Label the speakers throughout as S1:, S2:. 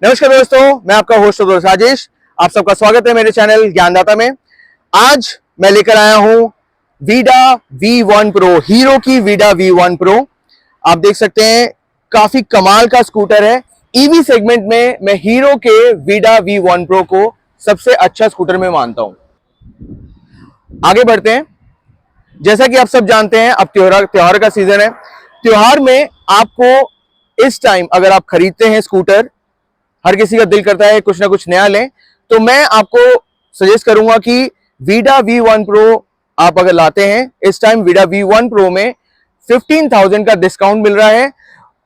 S1: नमस्कार दोस्तों, मैं आपका होस्ट राजेश। आप सबका स्वागत है मेरे चैनल ज्ञानदाता में। आज मैं लेकर आया हूं वीडा V1 प्रो, हीरो की वीडा V1 प्रो। आप देख सकते हैं काफी कमाल का स्कूटर है। ईवी सेगमेंट में मैं हीरो के वीडा V1 प्रो को सबसे अच्छा स्कूटर में मानता हूं। आगे बढ़ते हैं। जैसा कि आप सब जानते हैं, अब त्योहार का सीजन है। त्योहार में आपको इस टाइम अगर आप खरीदते हैं स्कूटर, हर किसी का दिल करता है कुछ ना कुछ नया लें, तो मैं आपको सजेस्ट करूंगा कि वीडा V1 प्रो आप अगर लाते हैं, इस टाइम वीडा V1 प्रो में 15,000 का डिस्काउंट मिल रहा है।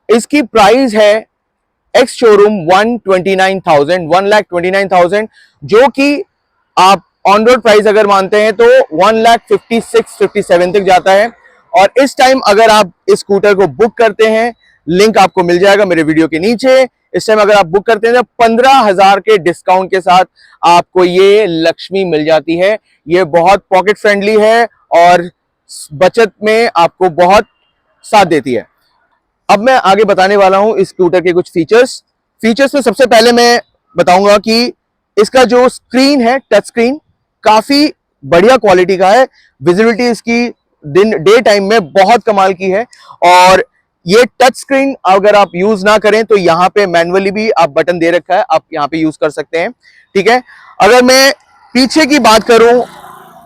S1: इसकी प्राइस है एक्स शोरूम 1,29,000, जो कि आप ऑन रोड प्राइस अगर मानते हैं तो 1,56,57 तक जाता है। और इस टाइम अगर आप इस स्कूटर को बुक करते हैं, लिंक आपको मिल जाएगा मेरे वीडियो के नीचे। इस टाइम अगर आप बुक करते हैं तो 15,000 के डिस्काउंट के साथ आपको ये लक्ष्मी मिल जाती है। ये बहुत पॉकेट फ्रेंडली है और बचत में आपको बहुत साथ देती है। अब मैं आगे बताने वाला हूं इस स्कूटर के कुछ फीचर्स में सबसे पहले मैं बताऊंगा कि इसका जो स्क्रीन है, टच स्क्रीन, काफी बढ़िया क्वालिटी का है। विजिबिलिटी इसकी डे टाइम में बहुत कमाल की है। और ये टच स्क्रीन अगर आप यूज ना करें तो यहाँ पे मैनुअली भी आप बटन दे रखा है, आप यहाँ पे यूज कर सकते हैं। ठीक है। अगर मैं पीछे की बात करूं,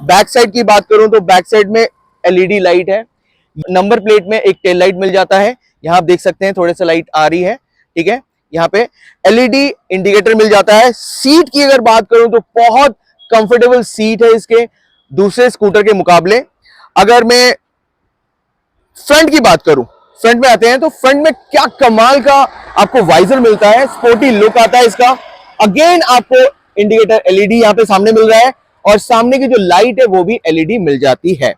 S1: बैक साइड की बात करूं, तो बैक साइड में एलईडी लाइट है। नंबर प्लेट में एक टेल लाइट मिल जाता है। यहाँ आप देख सकते हैं थोड़े सा लाइट आ रही है। ठीक है। यहाँ पे एलईडी इंडिकेटर मिल जाता है। सीट की अगर बात करूं तो बहुत कंफर्टेबल सीट है इसके दूसरे स्कूटर के मुकाबले। अगर मैं फ्रंट की बात करूं, फ्रंट में आते हैं तो फ्रंट में क्या कमाल का आपको वाइजर मिलता है, स्पोर्टी लुक आता है इसका। अगेन आपको इंडिकेटर एलईडी यहाँ पे सामने मिल रहा है और सामने की जो लाइट है वो भी एलईडी मिल जाती है।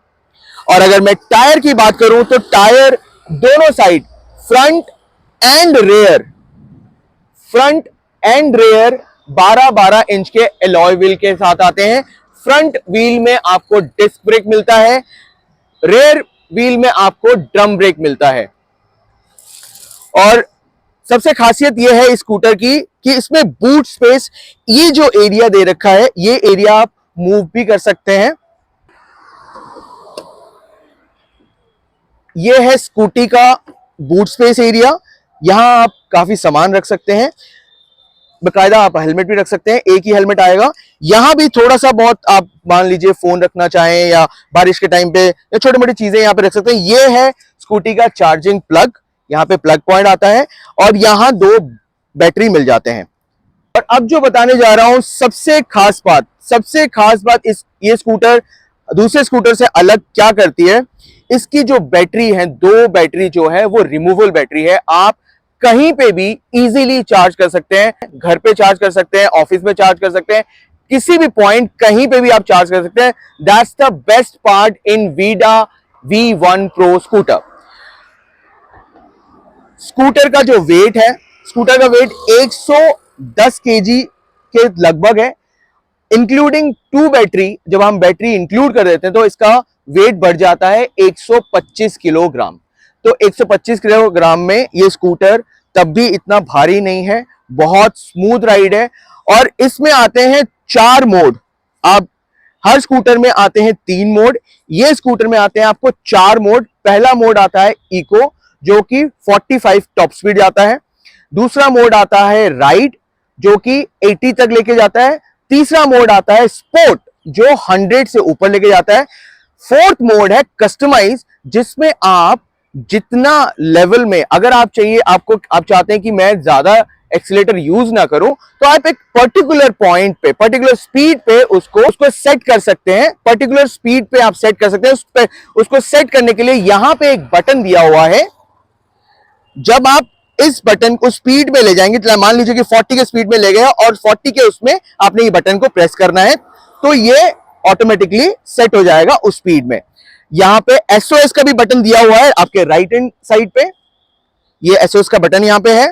S1: और अगर मैं टायर की बात करूं तो टायर दोनों side, front and rear 12-12 inch के एलॉय व्हील के साथ आते हैं। फ्रंट व्हील में आपको डिस्क ब्रेक मिलता है, रेयर व्हील में आपको ड्रम ब्रेक मिलता है। और सबसे खासियत यह है इस स्कूटर की कि इसमें बूट स्पेस, ये जो एरिया दे रखा है, ये एरिया आप मूव भी कर सकते हैं। ये है स्कूटी का बूट स्पेस एरिया। यहां आप काफी सामान रख सकते हैं, बकायदा आप हेलमेट भी रख सकते हैं, एक ही हेलमेट आएगा। यहां भी थोड़ा सा बहुत आप मान लीजिए फोन रखना चाहें या बारिश के टाइम पे या छोटी मोटी चीजें यहां पे रख सकते हैं। ये है स्कूटी का चार्जिंग प्लग, यहाँ पे प्लग पॉइंट आता है और यहाँ 2 बैटरी मिल जाते हैं। और अब जो बताने जा रहा हूं सबसे खास बात ये स्कूटर दूसरे स्कूटर से अलग क्या करती है। इसकी जो बैटरी है, 2 बैटरी जो है वो रिमूवेबल बैटरी है। आप कहीं पे भी इजीली चार्ज कर सकते हैं, घर पे चार्ज कर सकते हैं, ऑफिस में चार्ज कर सकते हैं, किसी भी पॉइंट कहीं पे भी आप चार्ज कर सकते हैं। That's the best part in Vida V1 pro scooter. Scooter का जो वेट है, स्कूटर का वेट 110 केजी के लगभग है, इंक्लूडिंग 2 बैटरी। जब हम बैटरी इंक्लूड कर देते हैं तो इसका वेट बढ़ जाता है 125 किलोग्राम। तो 125 किलोग्राम में ये स्कूटर तब भी इतना भारी नहीं है, बहुत स्मूथ राइड है। और इसमें आते हैं 4 मोड। आप हर स्कूटर में आते हैं 3 मोड, ये स्कूटर में आते हैं आपको 4 मोड। पहला मोड आता है इको, जो कि 45 टॉप स्पीड जाता है। दूसरा मोड आता है राइड, जो कि 80 तक लेके जाता है। तीसरा मोड आता है स्पोर्ट, जो 100 से ऊपर लेके जाता है। फोर्थ मोड है कस्टमाइज, जिसमें आप जितना लेवल में अगर आप चाहते हैं कि मैं ज्यादा एक्सीलेटर यूज ना करूं, तो आप एक पर्टिकुलर पॉइंट पे, पर्टिकुलर स्पीड पे उसको सेट कर सकते हैं। पर्टिकुलर स्पीड पे आप सेट कर सकते हैं। उसको सेट करने के लिए यहां पे एक बटन दिया हुआ है। जब आप इस बटन को स्पीड में ले जाएंगे, तो मान लीजिए कि 40 के स्पीड में ले गया और 40 के उसमें आपने ये बटन को प्रेस करना है, तो ये ऑटोमेटिकली सेट हो जाएगा उस स्पीड में। यहां पे एसओएस का भी बटन दिया हुआ है आपके राइट हैंड साइड पे। ये एसओएस का बटन यहां पे है।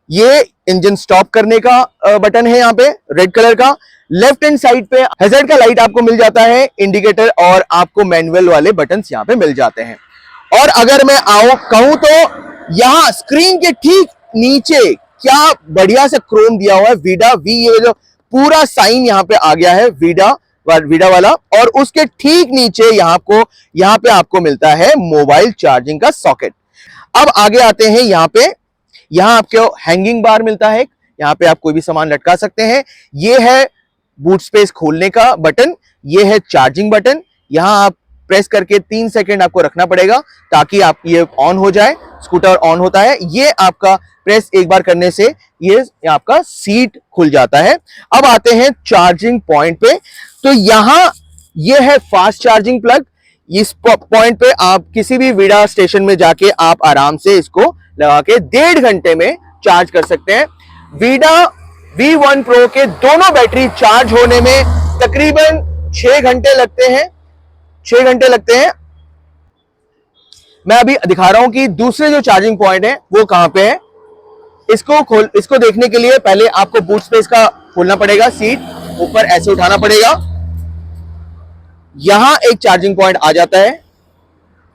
S1: ये इंजन स्टॉप करने का बटन है यहां पे रेड कलर का। लेफ्ट हैंड साइड पे हैजर्ड का लाइट आपको मिल जाता है, इंडिकेटर, और आपको मैनुअल वाले बटन यहां पे मिल जाते हैं। और अगर मैं कहूं तो यहां स्क्रीन के ठीक नीचे क्या बढ़िया से क्रोम दिया हुआ है, वीडा वी, ये जो पूरा साइन यहाँ पे आ गया है वीडा वाला। और उसके ठीक नीचे यहाँ पे आपको मिलता है मोबाइल चार्जिंग का सॉकेट। अब आगे आते हैं, यहाँ आपको हैंगिंग बार मिलता है, यहाँ पे आप कोई भी सामान लटका सकते हैं। ये है बूट स्पेस खोलने का बटन, ये है चार्जिंग बटन। यहाँ आप प्रेस करके 3 सेकंड आपको रखना पड़ेगा ताकि आप ये ऑन हो जाए, स्कूटर ऑन होता है। ये आपका प्रेस एक बार करने से ये आपका सीट खुल जाता है। अब आते हैं चार्जिंग पॉइंट पे, तो यहाँ ये है फास्ट चार्जिंग प्लग। इस पॉइंट पे आप किसी भी वीडा स्टेशन में जाके आप आराम से इसको लगा के 1.5 घंटे में चार्ज कर सकते हैं। वीडा V1 Pro के दोनों बैटरी चार्ज होने में तकरीबन 6 घंटे लगते हैं। 6 घंटे लगते हैं। मैं अभी दिखा रहा हूं कि दूसरे जो चार्जिंग पॉइंट है वो कहां पे है। इसको देखने के लिए पहले आपको बूट स्पेस का खोलना पड़ेगा, सीट ऊपर ऐसे उठाना पड़ेगा। यहां एक चार्जिंग पॉइंट आ जाता है।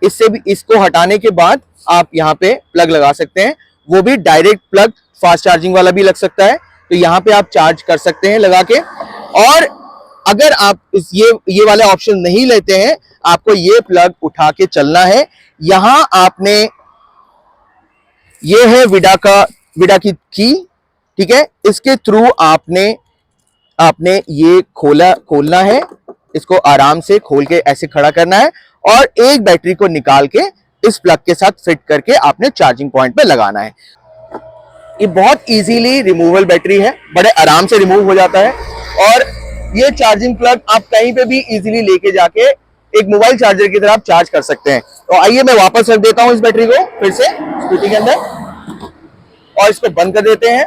S1: इससे भी इसको हटाने के बाद आप यहां पे प्लग लगा सकते हैं, वो भी डायरेक्ट प्लग, फास्ट चार्जिंग वाला भी लग सकता है। तो यहां पे आप चार्ज कर सकते हैं लगा के। और अगर आप ये वाले ऑप्शन नहीं लेते हैं, आपको ये प्लग उठा के चलना है। यहां आपने, ये है विडा की की, ठीक है। इसके थ्रू आपने ये खोलना है, इसको आराम से खोल के ऐसे खड़ा करना है और एक बैटरी को निकाल के इस प्लग के साथ फिट करके आपने चार्जिंग पॉइंट पे लगाना है। ये बहुत इजीली रिमूवेबल बैटरी है, बड़े आराम से रिमूव हो जाता है। और ये चार्जिंग प्लग आप कहीं पे भी इजीली लेके जाके एक मोबाइल चार्जर की तरह आप चार्ज कर सकते हैं। तो आइए मैं वापस रख देता हूं इस बैटरी को फिर से स्कूटी के अंदर और इसको बंद कर देते हैं।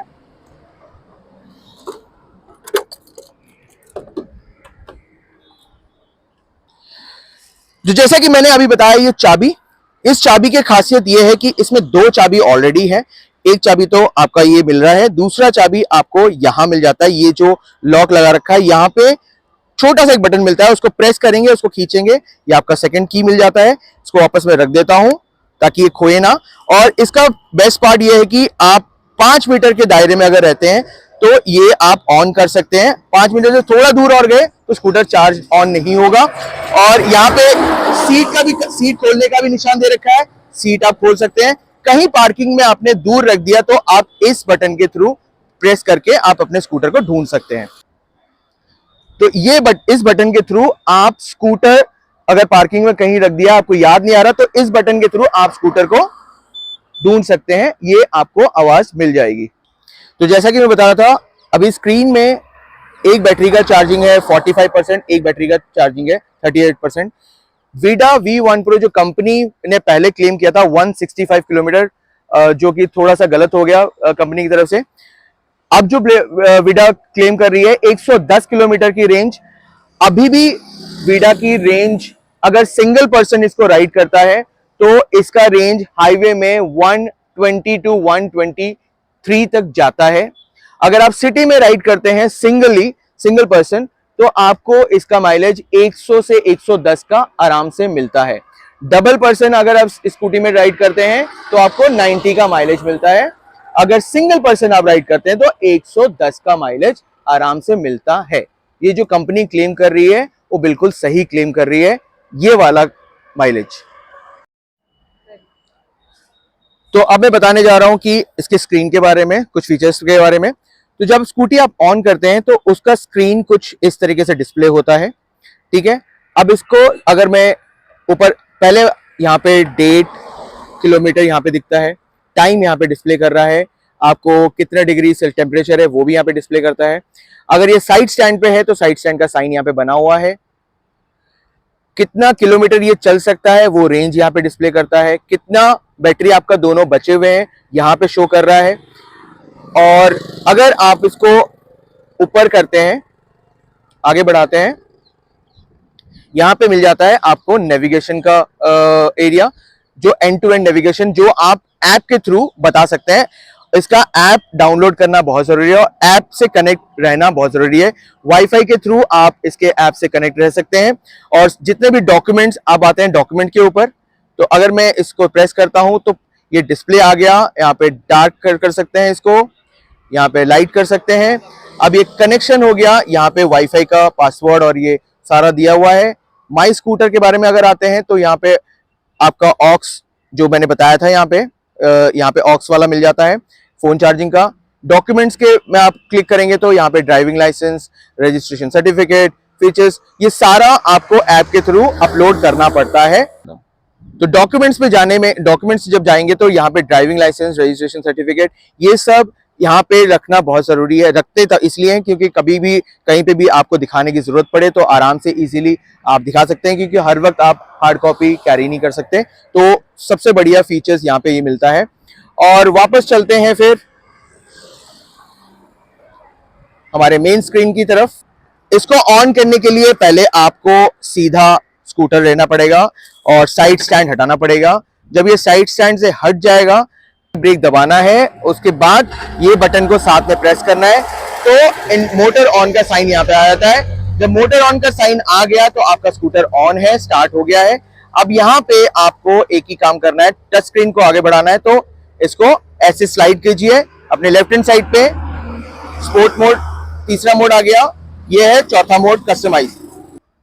S1: जो जैसा कि मैंने अभी बताया, ये चाबी, इस चाबी की खासियत ये है कि इसमें 2 चाबी ऑलरेडी है। एक चाबी तो आपका ये मिल रहा है, दूसरा चाबी आपको यहां मिल जाता है। ये जो लॉक लगा रखा है, यहां पे छोटा सा एक बटन मिलता है, उसको प्रेस करेंगे, उसको खींचेंगे, ये आपका सेकंड की मिल जाता है। इसको वापस में रख देता हूं ताकि ये खोए ना। और इसका बेस्ट पार्ट ये है कि आप 5 मीटर के दायरे में अगर रहते हैं तो ये आप ऑन कर सकते हैं। 5 मीटर से थोड़ा दूर और गए तो स्कूटर चार्ज ऑन नहीं होगा। और यहाँ पे सीट खोलने का भी निशान दे रखा है, सीट आप खोल सकते हैं। कहीं पार्किंग में आपने दूर रख दिया तो आप इस बटन के थ्रू प्रेस करके आप अपने स्कूटर को ढूंढ सकते हैं। तो इस बटन के थ्रू आप स्कूटर अगर पार्किंग में कहीं रख दिया, आपको याद नहीं आ रहा, तो इस बटन के थ्रू आप स्कूटर को ढूंढ सकते हैं, ये आपको आवाज मिल जाएगी। तो जैसा कि मैं बता रहा था, अभी स्क्रीन में एक बैटरी का चार्जिंग है 45%, एक बैटरी का चार्जिंग है 38%। वीडा V1 Pro जो कंपनी ने पहले क्लेम किया था 165 किलोमीटर, जो कि थोड़ा सा गलत हो गया कंपनी की तरफ से। अब जो वीडा क्लेम कर रही है 110 किलोमीटर की रेंज। अभी भी वीडा की रेंज, अगर सिंगल पर्सन इसको राइड करता है तो इसका रेंज हाईवे में 120 to 123 तक जाता है। अगर आप सिटी में राइड करते हैं सिंगल पर्सन, तो आपको इसका माइलेज 100 से 110 का आराम से मिलता है। डबल पर्सन अगर आप स्कूटी में राइड करते हैं तो आपको 90 का माइलेज मिलता है। अगर सिंगल पर्सन आप राइड करते हैं तो 110 का माइलेज आराम से मिलता है। ये जो कंपनी क्लेम कर रही है वो बिल्कुल सही क्लेम कर रही है, ये वाला माइलेज। तो अब मैं बताने जा रहा हूं कि इसके स्क्रीन के बारे में, कुछ फीचर्स के बारे में। तो जब स्कूटी आप ऑन करते हैं तो उसका स्क्रीन कुछ इस तरीके से डिस्प्ले होता है, ठीक है। अब इसको अगर मैं ऊपर, पहले यहाँ पे डेट, किलोमीटर यहाँ पे दिखता है, टाइम यहाँ पे डिस्प्ले कर रहा है, आपको कितना डिग्री सेल्फ टेम्परेचर है वो भी यहाँ पे डिस्प्ले करता है। अगर ये साइड स्टैंड पे है तो साइड स्टैंड का साइन यहाँ पे बना हुआ है। कितना किलोमीटर ये चल सकता है वो रेंज यहाँ पे डिस्प्ले करता है। कितना बैटरी आपका दोनों बचे हुए हैं यहाँ पे शो कर रहा है। और अगर आप इसको ऊपर करते हैं, आगे बढ़ाते हैं, यहाँ पे मिल जाता है आपको नेविगेशन का एरिया, जो एंड टू एंड नेविगेशन जो आप ऐप के थ्रू बता सकते हैं। इसका ऐप डाउनलोड करना बहुत जरूरी है और ऐप से कनेक्ट रहना बहुत जरूरी है। वाईफाई के थ्रू आप इसके ऐप से कनेक्ट रह सकते हैं। और जितने भी डॉक्यूमेंट्स आप आते हैं डॉक्यूमेंट के ऊपर, तो अगर मैं इसको प्रेस करता हूं तो ये डिस्प्ले आ गया, यहाँ पे डार्क कर सकते हैं इसको, यहाँ पे लाइट कर सकते हैं। अब ये कनेक्शन हो गया, यहाँ पे वाईफाई का पासवर्ड और ये सारा दिया हुआ है। माई स्कूटर के बारे में अगर आते हैं तो यहाँ पे आपका ऑक्स जो मैंने बताया था, यहाँ पे ऑक्स वाला मिल जाता है फोन चार्जिंग का। डॉक्यूमेंट्स के में आप क्लिक करेंगे तो यहाँ पे driving licence, registration certificate, features, ये सारा आपको ऐप के थ्रू अपलोड करना पड़ता है। तो डॉक्यूमेंट्स जब जाएंगे तो यहाँ पे ड्राइविंग लाइसेंस, रजिस्ट्रेशन सर्टिफिकेट, ये सब यहाँ पे रखना बहुत जरूरी है। रखते तो इसलिए हैं क्योंकि कभी भी कहीं पे भी आपको दिखाने की जरूरत पड़े तो आराम से इजीली आप दिखा सकते हैं, क्योंकि हर वक्त आप हार्ड कॉपी कैरी नहीं कर सकते। तो सबसे बढ़िया फीचर्स यहाँ पे ये मिलता है। और वापस चलते हैं फिर हमारे मेन स्क्रीन की तरफ। इसको ऑन करने के लिए पहले आपको सीधा स्कूटर लेना पड़ेगा और साइड स्टैंड हटाना पड़ेगा। जब ये साइड स्टैंड से हट जाएगा, ब्रेक दबाना है, उसके बाद ये बटन को साथ में प्रेस करना है तो मोटर ऑन का साइन यहाँ पे आ जाता है। जब मोटर ऑन का साइन आ गया तो आपका स्कूटर ऑन है, स्टार्ट हो गया है। अब यहाँ पे आपको एक ही काम करना है, टच स्क्रीन को आगे बढ़ाना है। तो इसको ऐसे स्लाइड कीजिए अपने लेफ्ट हैंड साइड पे। स्पोर्ट मोड तीसरा मोड आ गया, ये है चौथा मोड कस्टमाइज।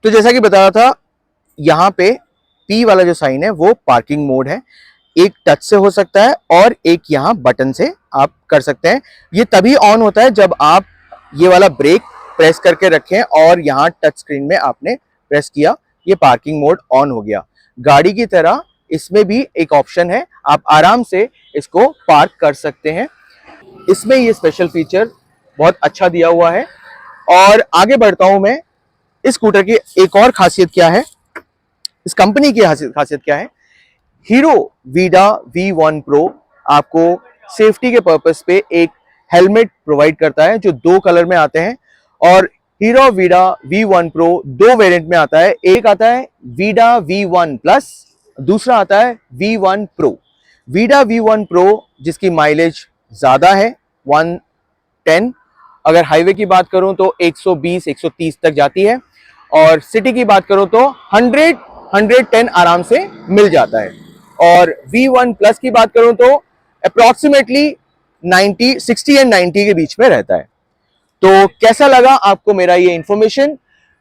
S1: तो जैसा कि बता रहा था, यहाँ पे P वाला जो साइन है वो पार्किंग मोड है। एक टच से हो सकता है और एक यहाँ बटन से आप कर सकते हैं। ये तभी ऑन होता है जब आप ये वाला ब्रेक प्रेस करके रखें और यहाँ टच स्क्रीन में आपने प्रेस किया, ये पार्किंग मोड ऑन हो गया। गाड़ी की तरह इसमें भी एक ऑप्शन है, आप आराम से इसको पार्क कर सकते हैं। इसमें ये स्पेशल फीचर बहुत अच्छा दिया हुआ है। और आगे बढ़ता हूं मैं, इस स्कूटर की एक और खासियत क्या है, इस कंपनी की खासियत क्या है। हीरो वीडा V1 Pro आपको सेफ्टी के पर्पस पे एक हेलमेट प्रोवाइड करता है जो 2 कलर में आते हैं। और hero Vida V1 Pro 2 variant में आता है। एक आता है वीडा V1 Plus, दूसरा आता है V1 Pro। Vida V1 Pro जिसकी माइलेज ज्यादा है 110, अगर हाईवे की बात करूं तो 120-130 तक जाती है, और सिटी की बात करूं तो 100-110 आराम से मिल जाता है। और V1 Plus की बात करूं तो अप्रोक्सीमेटली 60 एंड 90 के बीच में रहता है। तो कैसा लगा आपको मेरा ये इंफॉर्मेशन?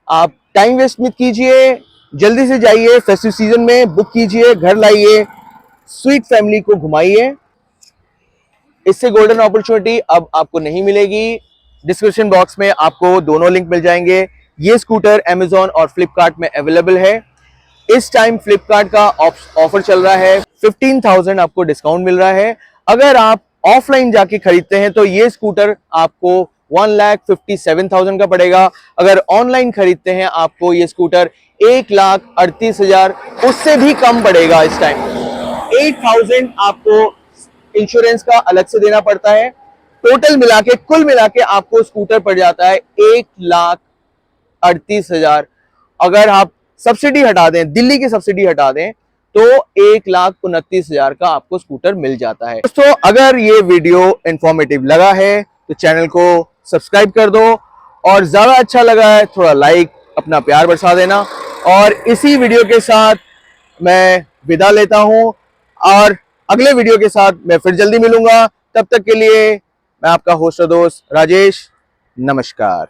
S1: आप टाइम वेस्ट मत कीजिए, जल्दी से जाइए, फेस्टिव सीजन में बुक कीजिए, घर लाइए, स्वीट फैमिली को घुमाइए। इससे गोल्डन अपॉर्चुनिटी अब आपको नहीं मिलेगी। डिस्क्रिप्शन बॉक्स में आपको दोनों लिंक मिल जाएंगे। ये स्कूटर Amazon और Flipkart में अवेलेबल है। इस टाइम Flipkart का ऑफर चल रहा है, 15,000 आपको डिस्काउंट मिल रहा है। अगर आप ऑफलाइन जाके खरीदते हैं तो ये स्कूटर आपको 1,57,000 का पड़ेगा। अगर ऑनलाइन खरीदते हैं आपको ये स्कूटर 1,38,000 उससे भी कम पड़ेगा। इस टाइम 8,000 आपको इंश्योरेंस का अलग से देना पड़ता है। टोटल मिला के, कुल मिला के आपको स्कूटर पड़ जाता है 1,38,000। अगर आप सब्सिडी हटा दें, दिल्ली की सब्सिडी हटा दें, तो 1,29,000 का आपको स्कूटर मिल जाता है। दोस्तों, अगर ये वीडियो इंफॉर्मेटिव लगा है तो चैनल को सब्सक्राइब कर दो, और ज्यादा अच्छा लगा है थोड़ा लाइक, अपना प्यार बरसा देना। और इसी वीडियो के साथ मैं विदा लेता हूं, और अगले वीडियो के साथ मैं फिर जल्दी मिलूंगा। तब तक के लिए मैं आपका होस्ट और दोस्त राजेश, नमस्कार।